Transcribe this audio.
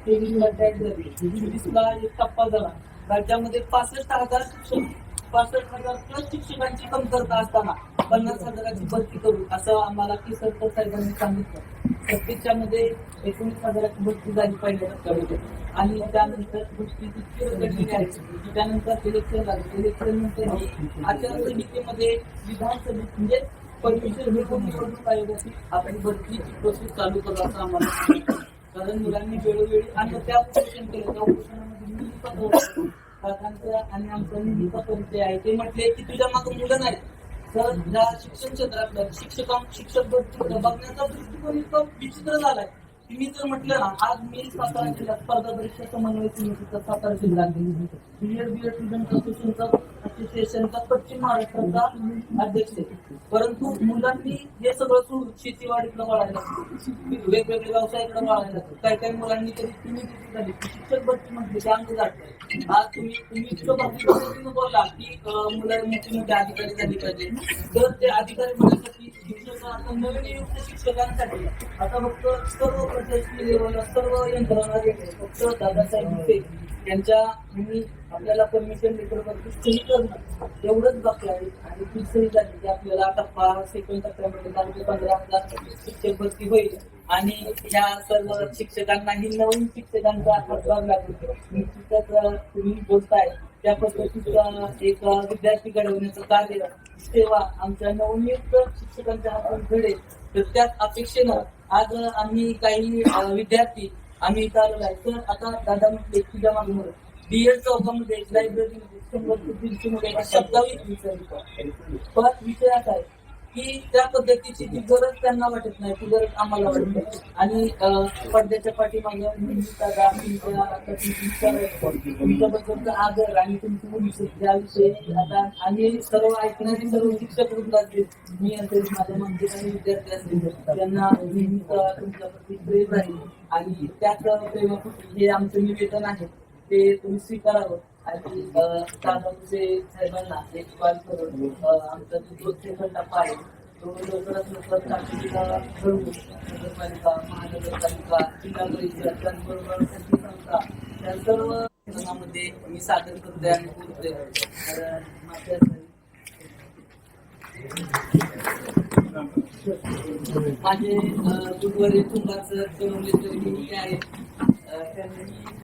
तेवीसला टॅग झाली, 24ला एक टप्पा झाला. राज्यामध्ये 65,000 शिक्षक, 65,000 प्लस शिक्षकांची कमतरता असताना 50,000ची भरती करू असं आम्हाला केसरकर साहेबांनी सांगितलं. प्रत्यक्षामध्ये 19,000ची भरती झाली पहिल्या टप्प्यामध्ये आणि त्यानंतर गोष्टी इतकी रखडलेली आहे. त्यानंतर इलेक्शन झालं. इलेक्शन नंतर आचारसंहितेमध्ये विधानसभेत म्हणजे परमिशन घेऊन निवडणूक आयोगाची आपली भरती प्रोसेस चालू करू असं आम्हाला सांगितलं. कारण मुलांनी वेळोवेळी आणि त्या उपोषण केलं. त्या उपोषणामध्ये मी काकांचा आणि आमचा नेहमीचा परिचय आहे. ते म्हटले की तुझ्या मागे मुलं नाही तर ज्या शिक्षण क्षेत्रातल्या शिक्षक भरती बघण्याचा दृष्टिकोन इतकं विचित्र झालाय की मी जर म्हटलं ना, आज मी सातारा जिल्ह्यात स्पर्धा परीक्षा समन्वय समितीचा सातारा जिल्हा सिनियर बीएड स्टुडंट असोसिएशनचा पश्चिम महाराष्ट्राचा अध्यक्ष आहे. परंतु मुलांनी हे सगळं सोडून शेतीवाडीकडे वळायला वेगवेगळे व्यवसायाकडे वळायला लागतं. काही काही मुलांनी तरी झाली शिक्षक भरती म्हटली ते आमचं जात. आज तुम्ही पद्धतीनं बोलला की मुलं मोठे अधिकारी झाली पाहिजे, तर ते अधिकारी होण्यासाठी शिक्षक आता नवीन नियुक्त शिक्षकांसाठी आता फक्त सर्व प्रशासकीय लेवलला सर्व यंत्रणा फक्त दादासाहेब यांच्या आपल्याला परमिशन लेटरवरती सही करणं एवढंच बाकी आहे. आणि ती सही झाली की आपल्याला आता सेकंड टप्प्यामध्ये 15,000 शिक्षक भरती होईल आणि ह्या सर्व शिक्षकांनाही नवीन शिक्षकांचा हातभार लागतो. निश्चितच तुम्ही बोलताय त्या पद्धतीचा एक विद्यार्थी घडवण्याचं कार्य सेवा आमच्या नवनियुक्त शिक्षकांच्या हातून घडेल. तर त्याच अपेक्षेनं आज आम्ही काही विद्यार्थी आम्ही इथं आलेलो आहे. तर आता दादा म्हटले तुझ्या मागून बीएड चौकामध्ये लायब्ररीमध्ये 100 मुले शब्दावली विचारली. पण विषय असा आहे की त्या पद्धतीची ती गरज त्यांना वाटत नाही, ती गरज आम्हाला वाटते. आणि पडद्याच्या पाठीमागे तुमच्याबद्दलचा आदर आणि तुमची मुली याविषयी आता आणि सर्व ऐकणारे सर्व शिक्षक वृंद असतील, मी असेल, माझ्या मंत्री काही विद्यार्थी असतील, त्यांना नेहमीच तुमच्याप्रती प्रेम आहे. आणि त्याच प्रेमापुढे हे आमचं निवेदन आहे ते तुम्ही स्वीकारावं. आणि दादाचे साहेबांना एक कॉल करून आमचा जो सेकंड टप्पा आहे तो लवकरात लवकर तातडीला ठरवू. नगरपालिका, महानगरपालिका, जिल्हा परिषद त्याचबरोबर संस्था त्या सर्व मध्ये मी सादर करतोय आणि बोलतोय. तर माझे गुरुवारी तुंबाचं आहे त्यांनी